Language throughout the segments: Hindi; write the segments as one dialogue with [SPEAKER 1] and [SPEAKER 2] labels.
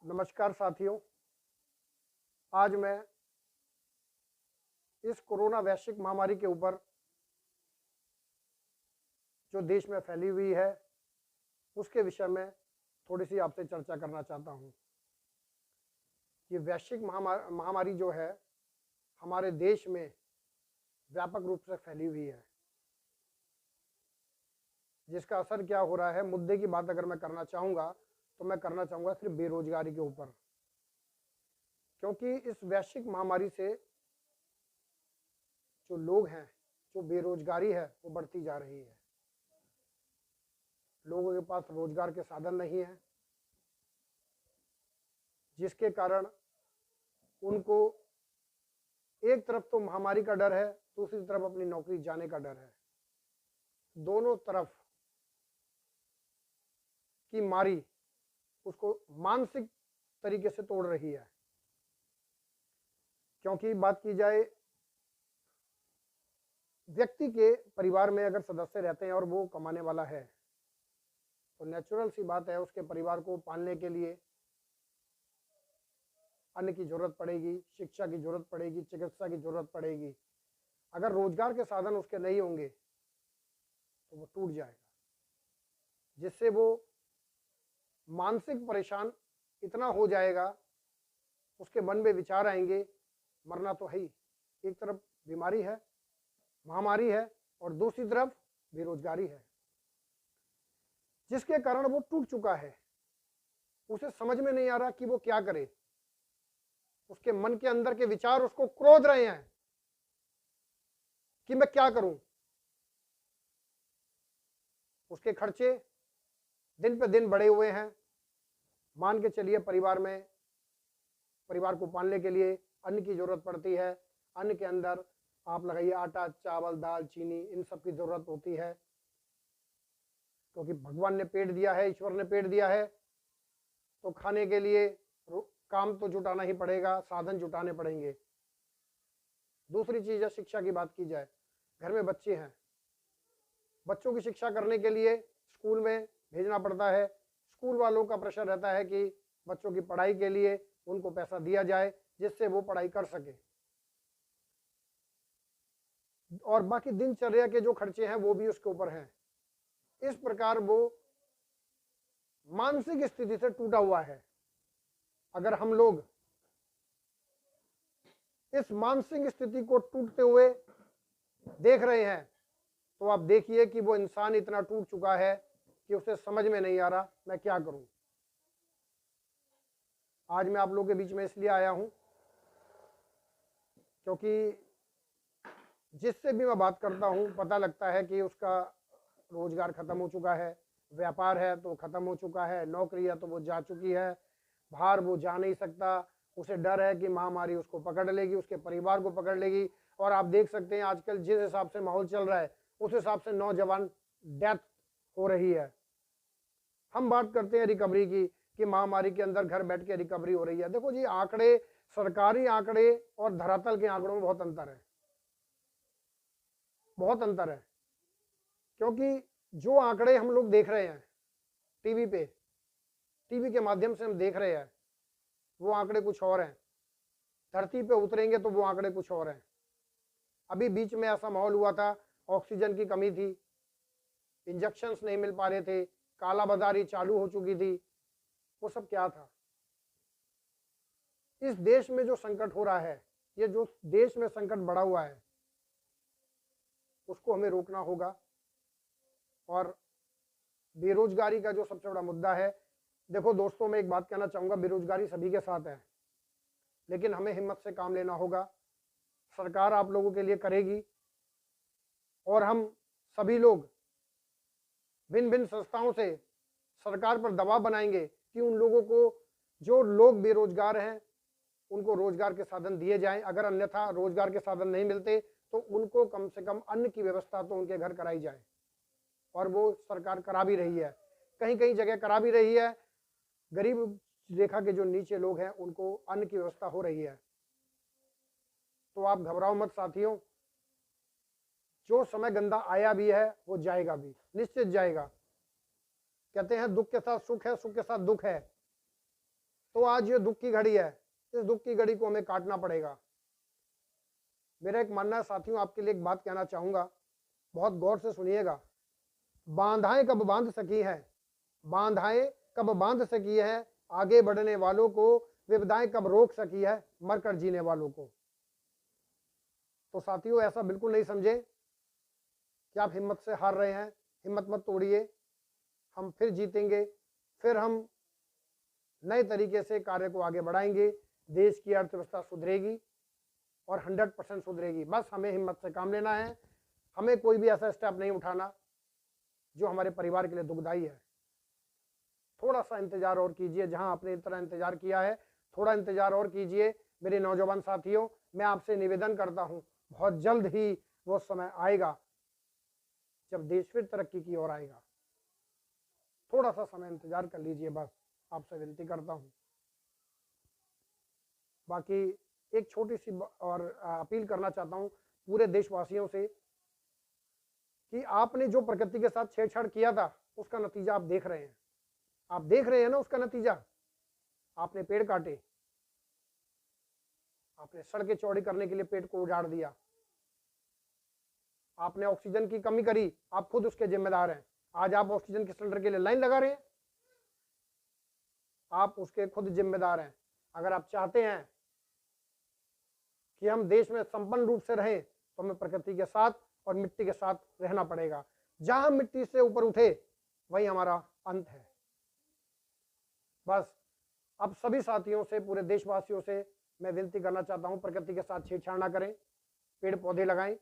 [SPEAKER 1] नमस्कार साथियों। आज मैं इस कोरोना वैश्विक महामारी के ऊपर जो देश में फैली हुई है उसके विषय में थोड़ी सी आपसे चर्चा करना चाहता हूं। ये वैश्विक महामारी जो है हमारे देश में व्यापक रूप से फैली हुई है, जिसका असर क्या हो रहा है। मुद्दे की बात अगर मैं करना चाहूँगा तो मैं करना चाहूँगा सिर्फ बेरोजगारी के ऊपर, क्योंकि इस वैश्विक महामारी से जो लोग हैं, जो बेरोजगारी है वो बढ़ती जा रही है। लोगों के पास रोजगार के साधन नहीं है, जिसके कारण उनको एक तरफ तो महामारी का डर है, दूसरी तरफ अपनी नौकरी जाने का डर है। दोनों तरफ की मारी उसको मानसिक तरीके से तोड़ रही है। क्योंकि बात की जाए, व्यक्ति के परिवार में अगर सदस्य रहते हैं और वो कमाने वाला है तो नेचुरल सी बात है, उसके परिवार को पालने के लिए अन्न की जरूरत पड़ेगी, शिक्षा की जरूरत पड़ेगी, चिकित्सा की जरूरत पड़ेगी। अगर रोजगार के साधन उसके नहीं होंगे तो वो टूट जाएगा, जिससे वो मानसिक परेशान इतना हो जाएगा, उसके मन में विचार आएंगे मरना तो है ही। एक तरफ बीमारी है, महामारी है, और दूसरी तरफ बेरोजगारी है, जिसके कारण वो टूट चुका है। उसे समझ में नहीं आ रहा कि वो क्या करे। उसके मन के अंदर के विचार उसको क्रोध रहे हैं कि मैं क्या करूं। उसके खर्चे दिन पे दिन बढ़े हुए हैं। मान के चलिए, परिवार को पालने के लिए अन्न की जरूरत पड़ती है। अन्न के अंदर आप लगाइए आटा, चावल, दाल, चीनी, इन सब की जरूरत होती है, क्योंकि भगवान ने पेट दिया है, ईश्वर ने पेट दिया है, तो खाने के लिए काम तो जुटाना ही पड़ेगा, साधन जुटाने पड़ेंगे। दूसरी चीज है, शिक्षा की बात की जाए, घर में बच्चे हैं, बच्चों की शिक्षा करने के लिए स्कूल में भेजना पड़ता है। स्कूल वालों का प्रेशर रहता है कि बच्चों की पढ़ाई के लिए उनको पैसा दिया जाए, जिससे वो पढ़ाई कर सके। और बाकी दिनचर्या के जो खर्चे हैं वो भी उसके ऊपर हैं। इस प्रकार वो मानसिक स्थिति से टूटा हुआ है। अगर हम लोग इस मानसिक स्थिति को टूटते हुए देख रहे हैं तो आप देखिए कि वो इंसान इतना टूट चुका है कि उसे समझ में नहीं आ रहा मैं क्या करूं। आज मैं आप लोगों के बीच में इसलिए आया हूं क्योंकि जिससे भी मैं बात करता हूं पता लगता है कि उसका रोजगार खत्म हो चुका है, व्यापार है तो खत्म हो चुका है, नौकरी है तो वो जा चुकी है, बाहर वो जा नहीं सकता। उसे डर है कि महामारी उसको पकड़ लेगी, उसके परिवार को पकड़ लेगी। और आप देख सकते हैं आजकल जिस हिसाब से माहौल चल रहा है उस हिसाब से नौजवान डेथ हो रही है। हम बात करते हैं रिकवरी की कि महामारी के अंदर घर बैठ के रिकवरी हो रही है। देखो जी, आंकड़े, सरकारी आंकड़े और धरातल के आंकड़ों में बहुत अंतर है, बहुत अंतर है। क्योंकि जो आंकड़े हम लोग देख रहे हैं टीवी के माध्यम से हम देख रहे हैं, वो आंकड़े कुछ और हैं। धरती पे उतरेंगे तो वो आंकड़े कुछ और हैं। अभी बीच में ऐसा माहौल हुआ था, ऑक्सीजन की कमी थी, इंजेक्शंस नहीं मिल पा रहे थे, कालाबाजारी चालू हो चुकी थी। वो सब क्या था? इस देश में जो संकट हो रहा है, ये जो देश में संकट बढ़ा हुआ है, उसको हमें रोकना होगा। और बेरोजगारी का जो सबसे बड़ा मुद्दा है, देखो दोस्तों, मैं एक बात कहना चाहूंगा, बेरोजगारी सभी के साथ है, लेकिन हमें हिम्मत से काम लेना होगा। सरकार आप लोगों के लिए करेगी और हम सभी लोग भिन्न भिन्न संस्थाओं से सरकार पर दबाव बनाएंगे कि उन लोगों को, जो लोग बेरोजगार हैं, उनको रोजगार के साधन दिए जाएं। अगर अन्यथा रोजगार के साधन नहीं मिलते तो उनको कम से कम अन्न की व्यवस्था तो उनके घर कराई जाए। और वो सरकार करा भी रही है, कहीं कहीं जगह करा भी रही है। गरीब रेखा के जो नीचे लोग हैं उनको अन्न की व्यवस्था हो रही है। तो आप घबराओ मत साथियों, जो समय गंदा आया भी है वो जाएगा भी, निश्चित जाएगा। कहते हैं दुख के साथ सुख है, सुख के साथ दुख है। तो आज ये दुख की घड़ी है, इस दुख की घड़ी को हमें काटना पड़ेगा। मेरा एक मानना है साथियों, आपके लिए एक बात कहना चाहूंगा, बहुत गौर से सुनिएगा। बांधाएं कब बांध सकी है, बांधाएं कब बांध सकी है, आगे बढ़ने वालों को विपदाएं कब रोक सकी है, मरकर जीने वालों को। तो साथियों ऐसा बिल्कुल नहीं समझे कि आप हिम्मत से हार रहे हैं, हिम्मत मत तोड़िए, हम फिर जीतेंगे, फिर हम नए तरीके से कार्य को आगे बढ़ाएंगे, देश की अर्थव्यवस्था सुधरेगी और 100% सुधरेगी। बस हमें हिम्मत से काम लेना है, हमें कोई भी ऐसा स्टेप नहीं उठाना जो हमारे परिवार के लिए दुखदाई है। थोड़ा सा इंतजार और कीजिए, जहां आपने इतना इंतजार किया है थोड़ा इंतजार और कीजिए। मेरे नौजवान साथियों, मैं आपसे निवेदन करता हूं, बहुत जल्द ही वो समय आएगा जब देश फिर तरक्की की ओर आएगा। थोड़ा सा समय इंतजार कर लीजिए, बस आपसे विनती करता हूं। बाकी एक छोटी सी और अपील करना चाहता हूं पूरे देशवासियों से कि आपने जो प्रकृति के साथ छेड़छाड़ किया था उसका नतीजा आप देख रहे हैं, आप देख रहे हैं ना उसका नतीजा। आपने पेड़ काटे, आपने सड़कें चौड़ी करने के लिए पेड़ को उजाड़ दिया, आपने ऑक्सीजन की कमी करी, आप खुद उसके जिम्मेदार हैं। आज आप ऑक्सीजन के सिलेंडर के लिए लाइन लगा रहे हैं, आप उसके खुद जिम्मेदार हैं। अगर आप चाहते हैं कि हम देश में संपन्न रूप से रहें तो हमें प्रकृति के साथ और मिट्टी के साथ रहना पड़ेगा। जहां मिट्टी से ऊपर उठे वही हमारा अंत है। बस अब सभी साथियों से, पूरे देशवासियों से मैं विनती करना चाहता हूं, प्रकृति के साथ छेड़छाड़ ना करें, पेड़ पौधे लगाएं।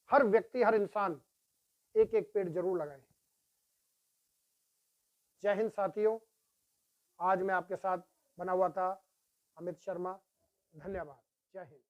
[SPEAKER 1] हर व्यक्ति, हर इंसान एक एक पेड़ जरूर लगाएं। जय हिंद साथियों, आज मैं आपके साथ बना हुआ था अमित शर्मा। धन्यवाद। जय हिंद।